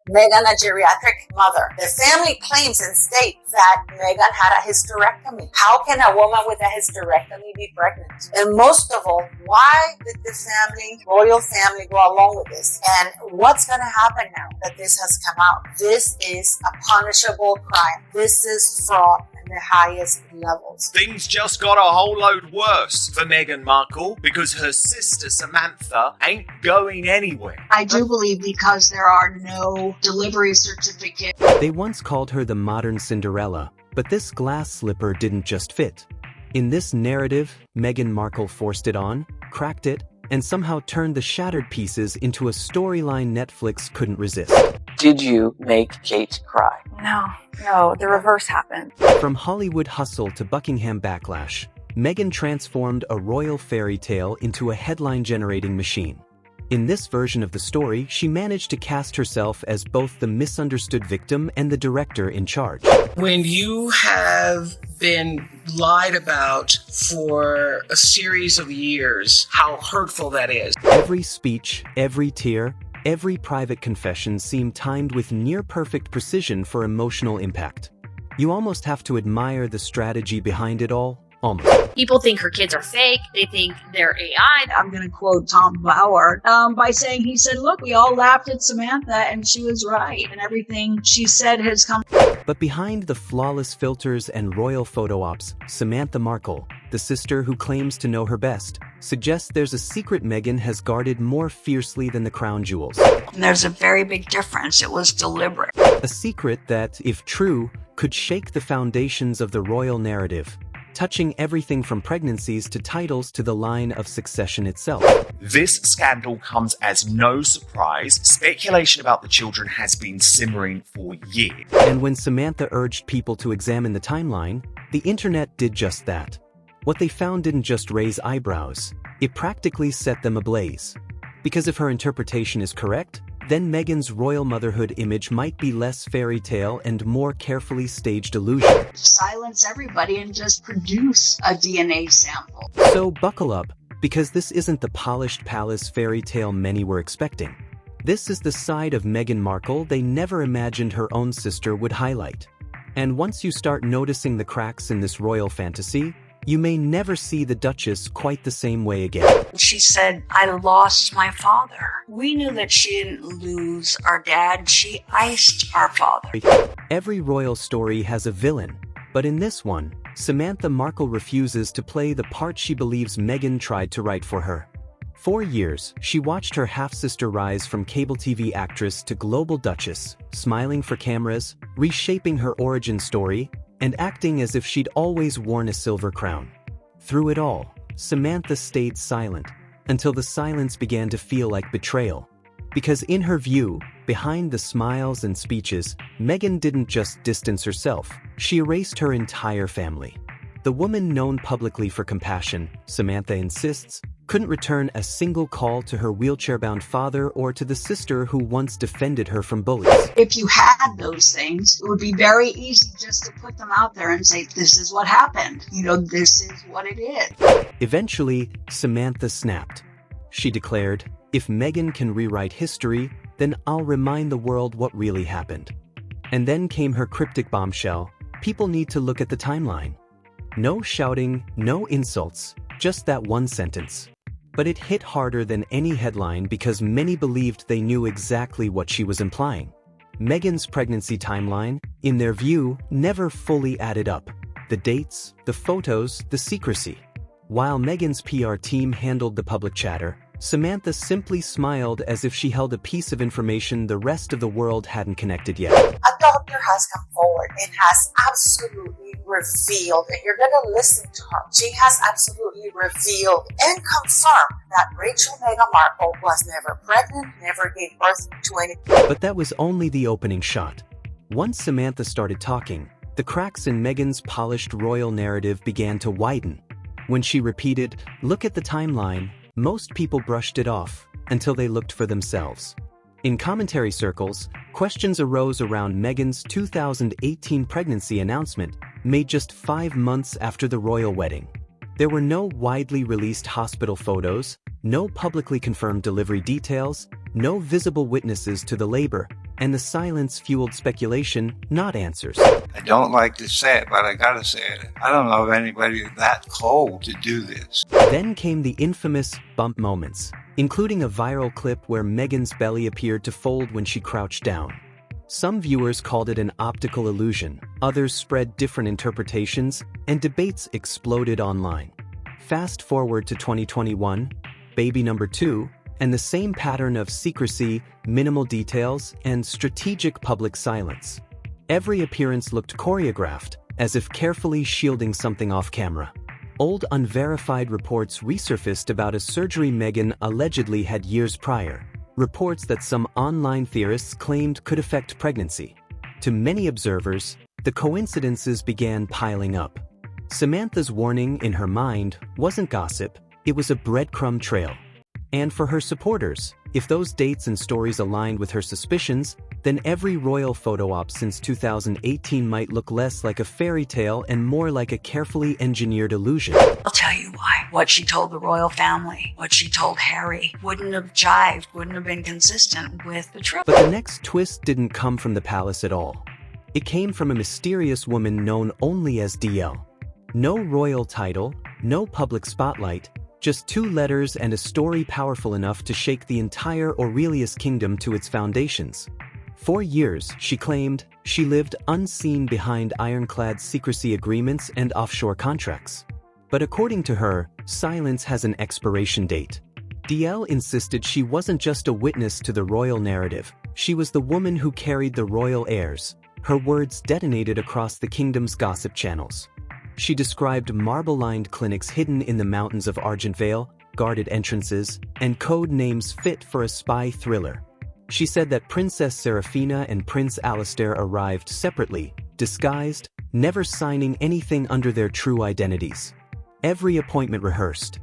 Meghan a geriatric mother. The family claims and states that Meghan had a hysterectomy. How can a woman with a hysterectomy be pregnant? And most of all, why did the royal family go along with this? And what's going to happen now that this has come out? This is a punishable crime. This is fraud at the highest levels. Things just got a whole load worse for Meghan Markle because her sister Samantha ain't going anywhere. I do believe because there are no delivery certificates. They once called her the modern Cinderella, but this glass slipper didn't just fit. In this narrative, Meghan Markle forced it on, cracked it, and somehow turned the shattered pieces into a storyline Netflix couldn't resist. Did you make Kate cry? No, the reverse happened. From Hollywood hustle to Buckingham backlash, Meghan transformed a royal fairy tale into a headline-generating machine. In this version of the story, she managed to cast herself as both the misunderstood victim and the director in charge. When you have been lied about for a series of years, how hurtful that is. Every speech, every tear, every private confession seemed timed with near-perfect precision for emotional impact. You almost have to admire the strategy behind it all. Almost. People think her kids are fake. They think they're AI. I'm going to quote Tom Bauer by saying, he said, look, we all laughed at Samantha and she was right. And everything she said has come. But behind the flawless filters and royal photo ops, Samantha Markle, the sister who claims to know her best, suggests there's a secret Meghan has guarded more fiercely than the crown jewels. And there's a very big difference. It was deliberate. A secret that, if true, could shake the foundations of the royal narrative, touching everything from pregnancies to titles to the line of succession itself. This scandal comes as no surprise. Speculation about the children has been simmering for years. And when Samantha urged people to examine the timeline, the internet did just that. What they found didn't just raise eyebrows, it practically set them ablaze. Because if her interpretation is correct, then Meghan's royal motherhood image might be less fairy tale and more carefully staged illusion. Silence everybody and just produce a DNA sample. So buckle up, because this isn't the polished palace fairy tale many were expecting. This is the side of Meghan Markle they never imagined her own sister would highlight. And once you start noticing the cracks in this royal fantasy, you may never see the Duchess quite the same way again. She said, I lost my father. We knew that she didn't lose our dad. She iced our father. Every royal story has a villain, but in this one, Samantha Markle refuses to play the part she believes Meghan tried to write for her. For years, she watched her half-sister rise from cable TV actress to global Duchess, smiling for cameras, reshaping her origin story, and acting as if she'd always worn a silver crown. Through it all, Samantha stayed silent, until the silence began to feel like betrayal. Because in her view, behind the smiles and speeches, Meghan didn't just distance herself, she erased her entire family. The woman known publicly for compassion, Samantha insists, couldn't return a single call to her wheelchair-bound father or to the sister who once defended her from bullies. If you had those things, it would be very easy just to put them out there and say, this is what happened. This is what it is. Eventually, Samantha snapped. She declared, if Meghan can rewrite history, then I'll remind the world what really happened. And then came her cryptic bombshell, people need to look at the timeline. No shouting, no insults, just that one sentence. But it hit harder than any headline because many believed they knew exactly what she was implying. Meghan's pregnancy timeline, in their view, never fully added up. The dates, the photos, the secrecy. While Meghan's PR team handled the public chatter, Samantha simply smiled as if she held a piece of information the rest of the world hadn't connected yet. A doctor has come forward and has absolutely revealed, and you're going to listen to her. She has absolutely revealed and confirmed that Rachel Meghan Markle was never pregnant, never gave birth to any. But that was only the opening shot. Once Samantha started talking, the cracks in Meghan's polished royal narrative began to widen. When she repeated, "Look at the timeline," most people brushed it off until they looked for themselves. In commentary circles, questions arose around Meghan's 2018 pregnancy announcement, made just 5 months after the royal wedding. There were no widely released hospital photos, no publicly confirmed delivery details, no visible witnesses to the labor, and the silence fueled speculation, not answers. I don't like to say it, but I gotta say it. I don't know of anybody that cold to do this. Then came the infamous bump moments, including a viral clip where Meghan's belly appeared to fold when she crouched down. Some viewers called it an optical illusion, others spread different interpretations, and debates exploded online. Fast forward to 2021, baby number 2, and the same pattern of secrecy, minimal details, and strategic public silence. Every appearance looked choreographed, as if carefully shielding something off camera. Old unverified reports resurfaced about a surgery Meghan allegedly had years prior, reports that some online theorists claimed could affect pregnancy. To many observers, the coincidences began piling up. Samantha's warning in her mind wasn't gossip, it was a breadcrumb trail. And for her supporters, if those dates and stories aligned with her suspicions, then every royal photo op since 2018 might look less like a fairy tale and more like a carefully engineered illusion. I'll tell you why. What she told the royal family, what she told Harry, wouldn't have jived, wouldn't have been consistent with the truth. But the next twist didn't come from the palace at all. It came from a mysterious woman known only as DL. No royal title, no public spotlight, just 2 letters and a story powerful enough to shake the entire Aurelius kingdom to its foundations. For years, she claimed, she lived unseen behind ironclad secrecy agreements and offshore contracts. But according to her, silence has an expiration date. DL insisted she wasn't just a witness to the royal narrative, she was the woman who carried the royal heirs. Her words detonated across the kingdom's gossip channels. She described marble-lined clinics hidden in the mountains of Argentvale, guarded entrances, and code names fit for a spy thriller. She said that Princess Seraphina and Prince Alastair arrived separately, disguised, never signing anything under their true identities. Every appointment rehearsed.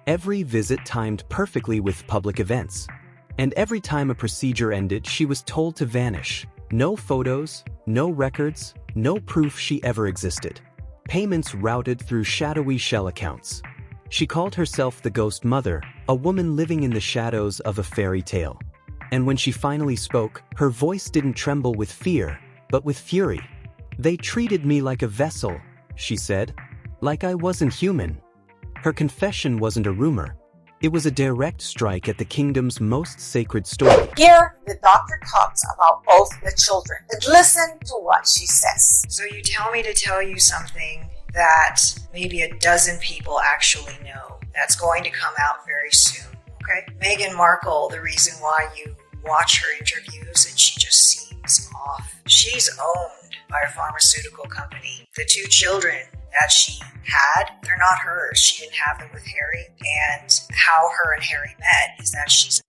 Every visit timed perfectly with public events. And every time a procedure ended, she was told to vanish. No photos, no records, no proof she ever existed. Payments routed through shadowy shell accounts. She called herself the Ghost Mother, a woman living in the shadows of a fairy tale. And when she finally spoke, her voice didn't tremble with fear, but with fury. "They treated me like a vessel," she said, "like I wasn't human." Her confession wasn't a rumor. It was a direct strike at the kingdom's most sacred story. Here, the doctor talks about both the children. And listen to what she says. So you tell me to tell you something that maybe a dozen people actually know. That's going to come out very soon, okay? Meghan Markle, the reason why you watch her interviews and she just seems off. She's owned by a pharmaceutical company. The 2 children that she had, they're not hers. She didn't have them with Harry. And how her and Harry met is that she's...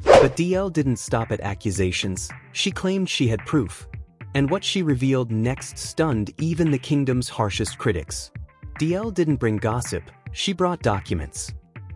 But DL didn't stop at accusations. She claimed she had proof. And what she revealed next stunned even the kingdom's harshest critics. DL didn't bring gossip, she brought documents.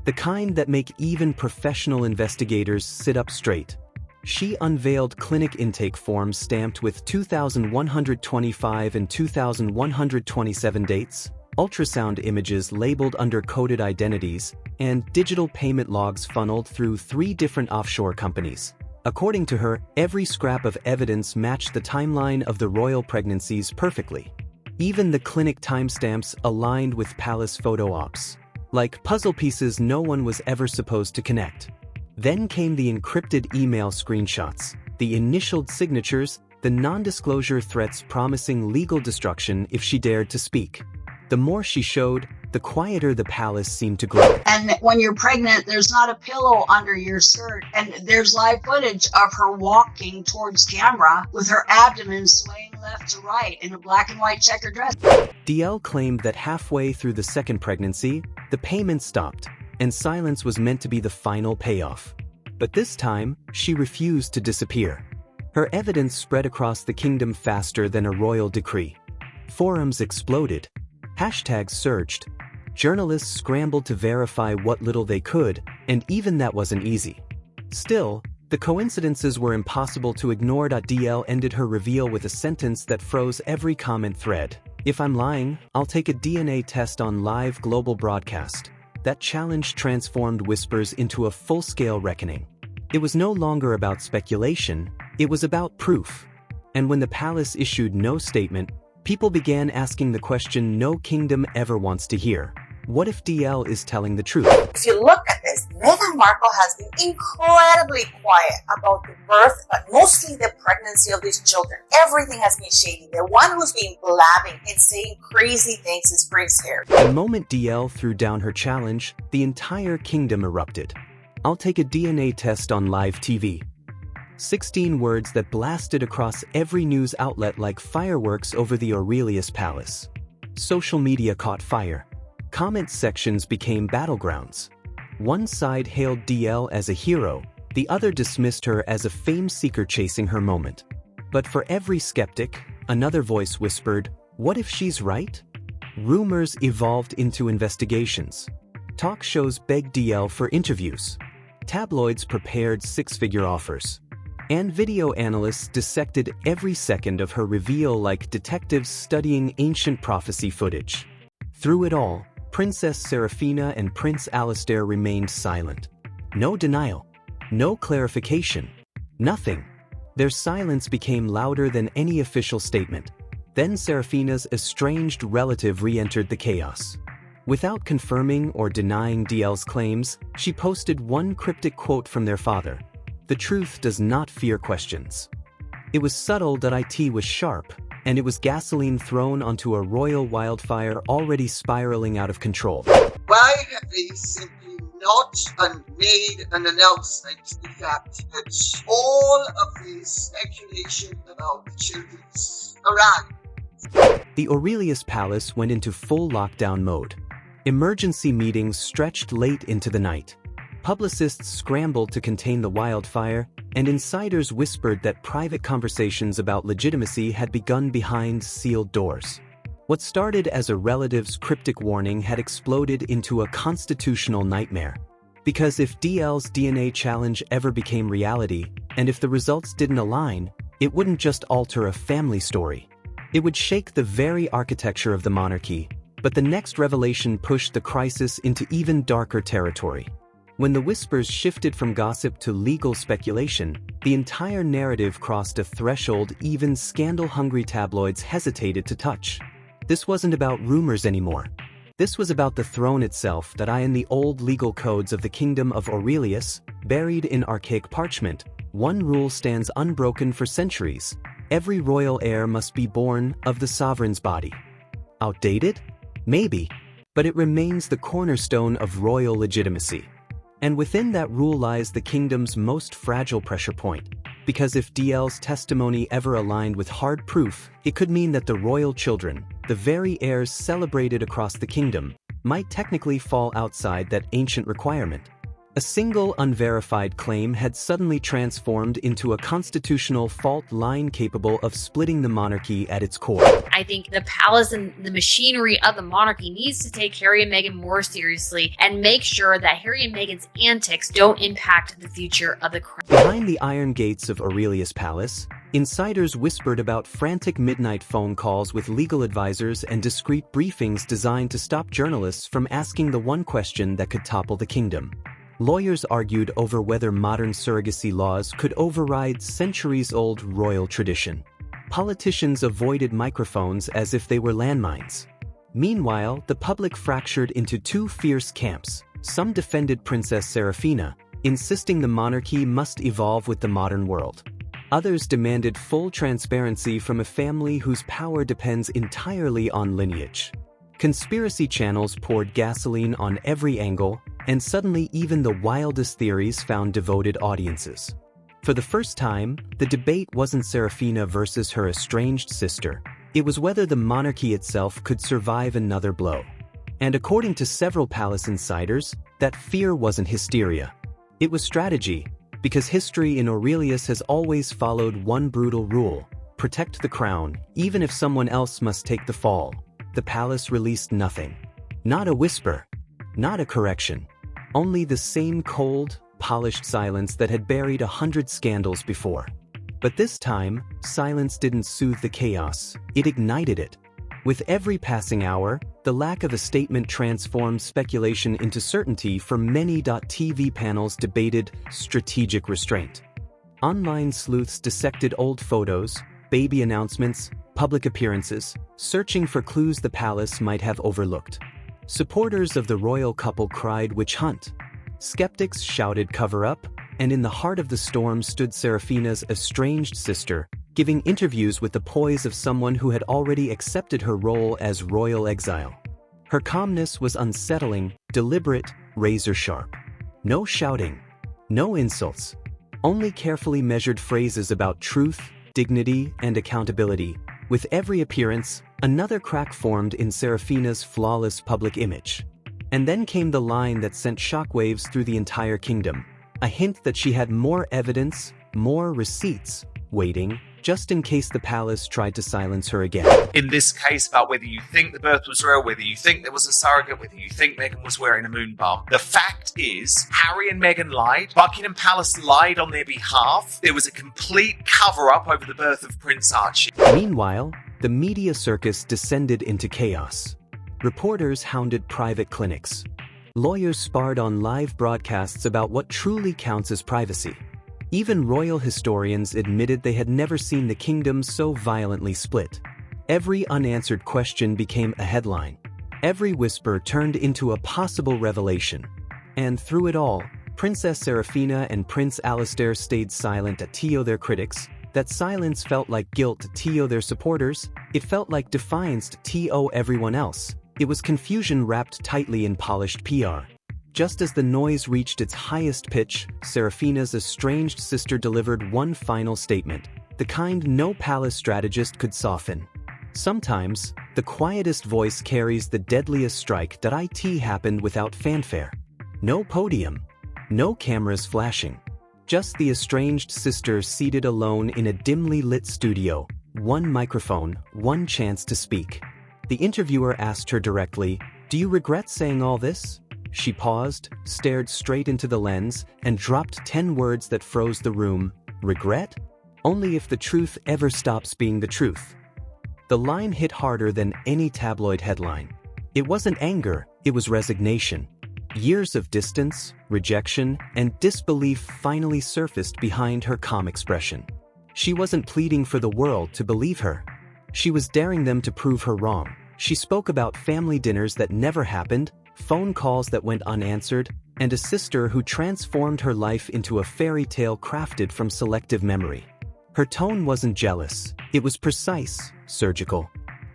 The kind that make even professional investigators sit up straight. She unveiled clinic intake forms stamped with 2,125 and 2,127 dates, ultrasound images labeled under coded identities, and digital payment logs funneled through 3 different offshore companies. According to her, every scrap of evidence matched the timeline of the royal pregnancies perfectly. Even the clinic timestamps aligned with palace photo ops. Like puzzle pieces no one was ever supposed to connect. Then came the encrypted email screenshots, the initialed signatures, the non-disclosure threats promising legal destruction if she dared to speak. The more she showed, the quieter the palace seemed to grow. And when you're pregnant, there's not a pillow under your skirt. And there's live footage of her walking towards camera with her abdomen swaying left to right in a black and white checkered dress. DL claimed that halfway through the second pregnancy, the payments stopped, and silence was meant to be the final payoff. But this time, she refused to disappear. Her evidence spread across the kingdom faster than a royal decree. Forums exploded. Hashtags surged. Journalists scrambled to verify what little they could, and even that wasn't easy. Still, the coincidences were impossible to ignore. DL ended her reveal with a sentence that froze every comment thread. "If I'm lying, I'll take a DNA test on live global broadcast." That challenge transformed whispers into a full-scale reckoning. It was no longer about speculation, It was about proof. And when the palace issued no statement, people began asking the question no kingdom ever wants to hear. What if DL is telling the truth? If you look at this, Meghan Markle has been incredibly quiet about the birth, but mostly the pregnancy of these children. Everything has been shady. The one who's been blabbing and saying crazy things is Prince Harry. The moment DL threw down her challenge, the entire kingdom erupted. I'll take a DNA test on live TV. 16 words that blasted across every news outlet like fireworks over the Aurelius Palace. Social media caught fire. Comment sections became battlegrounds. One side hailed DL as a hero, the other dismissed her as a fame seeker chasing her moment. But for every skeptic, another voice whispered, "What if she's right?" Rumors evolved into investigations. Talk shows begged DL for interviews. Tabloids prepared six-figure offers. And video analysts dissected every second of her reveal like detectives studying ancient prophecy footage. Through it all, Princess Seraphina and Prince Alastair remained silent. No denial. No clarification. Nothing. Their silence became louder than any official statement. Then Seraphina's estranged relative re-entered the chaos. Without confirming or denying DL's claims, she posted one cryptic quote from their father. "The truth does not fear questions." It was subtle that IT was sharp, and it was gasoline thrown onto a royal wildfire already spiraling out of control. Why have they simply not made an announcement? The fact that all of this speculation about the children's Iran. The Aurelius Palace went into full lockdown mode. Emergency meetings stretched late into the night. Publicists scrambled to contain the wildfire, and insiders whispered that private conversations about legitimacy had begun behind sealed doors. What started as a relative's cryptic warning had exploded into a constitutional nightmare. Because if DL's DNA challenge ever became reality, and if the results didn't align, it wouldn't just alter a family story. It would shake the very architecture of the monarchy, but the next revelation pushed the crisis into even darker territory. When the whispers shifted from gossip to legal speculation, the entire narrative crossed a threshold even scandal-hungry tabloids hesitated to touch. This wasn't about rumors anymore. This was about the throne itself that in the old legal codes of the kingdom of Aurelius, buried in archaic parchment, one rule stands unbroken for centuries. Every royal heir must be born of the sovereign's body. Outdated? Maybe. But it remains the cornerstone of royal legitimacy. And within that rule lies the kingdom's most fragile pressure point. Because if DL's testimony ever aligned with hard proof, it could mean that the royal children, the very heirs celebrated across the kingdom, might technically fall outside that ancient requirement. A single unverified claim had suddenly transformed into a constitutional fault line capable of splitting the monarchy at its core. I think the palace and the machinery of the monarchy needs to take Harry and Meghan more seriously and make sure that Harry and Meghan's antics don't impact the future of the crown. Behind the iron gates of Aurelius Palace, insiders whispered about frantic midnight phone calls with legal advisors and discreet briefings designed to stop journalists from asking the one question that could topple the kingdom. Lawyers argued over whether modern surrogacy laws could override centuries-old royal tradition. Politicians avoided microphones as if they were landmines. Meanwhile, the public fractured into two fierce camps. Some defended Princess Seraphina, insisting the monarchy must evolve with the modern world. Others demanded full transparency from a family whose power depends entirely on lineage. Conspiracy channels poured gasoline on every angle, and suddenly even the wildest theories found devoted audiences. For the first time, the debate wasn't Seraphina versus her estranged sister. It was whether the monarchy itself could survive another blow. And according to several palace insiders, that fear wasn't hysteria. It was strategy, because history in Aurelius has always followed one brutal rule: protect the crown, even if someone else must take the fall. The palace released nothing. Not a whisper. Not a correction. Only the same cold, polished silence that had buried 100 scandals before. But this time, silence didn't soothe the chaos, it ignited it. With every passing hour, the lack of a statement transformed speculation into certainty for many. TV panels debated strategic restraint. Online sleuths dissected old photos, baby announcements, public appearances, searching for clues the palace might have overlooked. Supporters of the royal couple cried witch hunt. Skeptics shouted cover up, and in the heart of the storm stood Serafina's estranged sister, giving interviews with the poise of someone who had already accepted her role as royal exile. Her calmness was unsettling, deliberate, razor-sharp. No shouting, no insults, only carefully measured phrases about truth, dignity, and accountability. With every appearance, another crack formed in Serafina's flawless public image. And then came the line that sent shockwaves through the entire kingdom, a hint that she had more evidence, more receipts, waiting, just in case the palace tried to silence her again. In this case, about whether you think the birth was real, whether you think there was a surrogate, whether you think Meghan was wearing a moon bar, the fact is, Harry and Meghan lied. Buckingham Palace lied on their behalf. There was a complete cover-up over the birth of Prince Archie. Meanwhile, the media circus descended into chaos. Reporters hounded private clinics. Lawyers sparred on live broadcasts about what truly counts as privacy. Even royal historians admitted they had never seen the kingdom so violently split. Every unanswered question became a headline. Every whisper turned into a possible revelation. And through it all, Princess Serafina and Prince Alastair stayed silent to their critics. That silence felt like guilt to their supporters. It felt like defiance to everyone else. It was confusion wrapped tightly in polished PR. Just as the noise reached its highest pitch, Serafina's estranged sister delivered one final statement, the kind no palace strategist could soften. Sometimes, the quietest voice carries the deadliest strike. It happened without fanfare. No podium. No cameras flashing. Just the estranged sister seated alone in a dimly lit studio. One microphone, one chance to speak. The interviewer asked her directly, "Do you regret saying all this?" She paused, stared straight into the lens, and dropped 10 words that froze the room. Regret? Only if the truth ever stops being the truth. The line hit harder than any tabloid headline. It wasn't anger, it was resignation. Years of distance, rejection, and disbelief finally surfaced behind her calm expression. She wasn't pleading for the world to believe her. She was daring them to prove her wrong. She spoke about family dinners that never happened, phone calls that went unanswered, and a sister who transformed her life into a fairy tale crafted from selective memory. Her tone wasn't jealous. It was precise, surgical.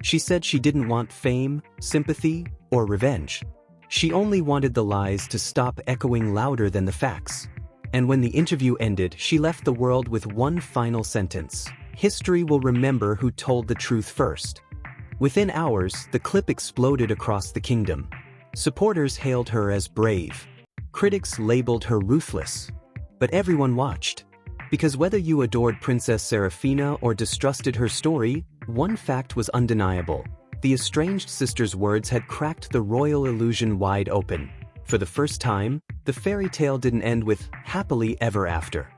She said she didn't want fame, sympathy, or revenge. She only wanted the lies to stop echoing louder than the facts. And when the interview ended, she left the world with one final sentence. History will remember who told the truth first. Within hours, the clip exploded across the kingdom. Supporters hailed her as brave. Critics labeled her ruthless. But everyone watched. Because whether you adored Princess Serafina or distrusted her story, one fact was undeniable. The estranged sister's words had cracked the royal illusion wide open. For the first time, the fairy tale didn't end with happily ever after.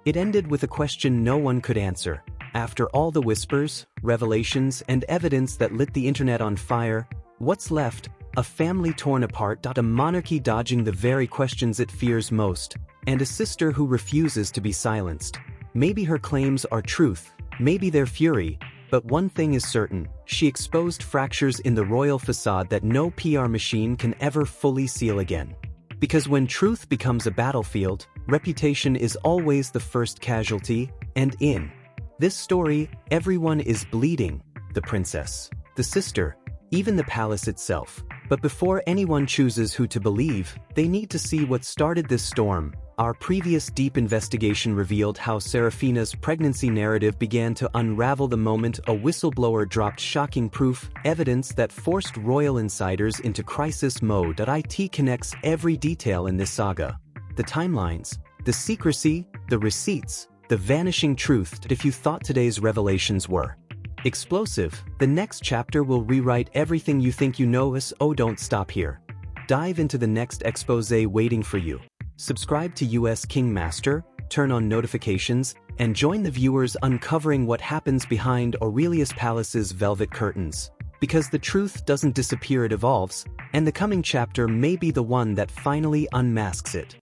It ended with a question no one could answer. After all the whispers, revelations, and evidence that lit the internet on fire, what's left? A family torn apart, a monarchy dodging the very questions it fears most, and a sister who refuses to be silenced. Maybe her claims are truth, maybe they're fury, but one thing is certain, she exposed fractures in the royal facade that no PR machine can ever fully seal again. Because when truth becomes a battlefield, reputation is always the first casualty, and in this story, everyone is bleeding. The princess, the sister, even the palace itself. But before anyone chooses who to believe, they need to see what started this storm. Our previous deep investigation revealed how Serafina's pregnancy narrative began to unravel the moment a whistleblower dropped shocking proof, evidence that forced royal insiders into crisis mode. It connects every detail in this saga. The timelines, the secrecy, the receipts, the vanishing truth. If you thought today's revelations were explosive, the next chapter will rewrite everything you think you know. Don't stop here. Dive into the next expose waiting for you. Subscribe to US King Master, turn on notifications, and join the viewers uncovering what happens behind Aurelius Palace's velvet curtains. Because the truth doesn't disappear, it evolves, and the coming chapter may be the one that finally unmasks it.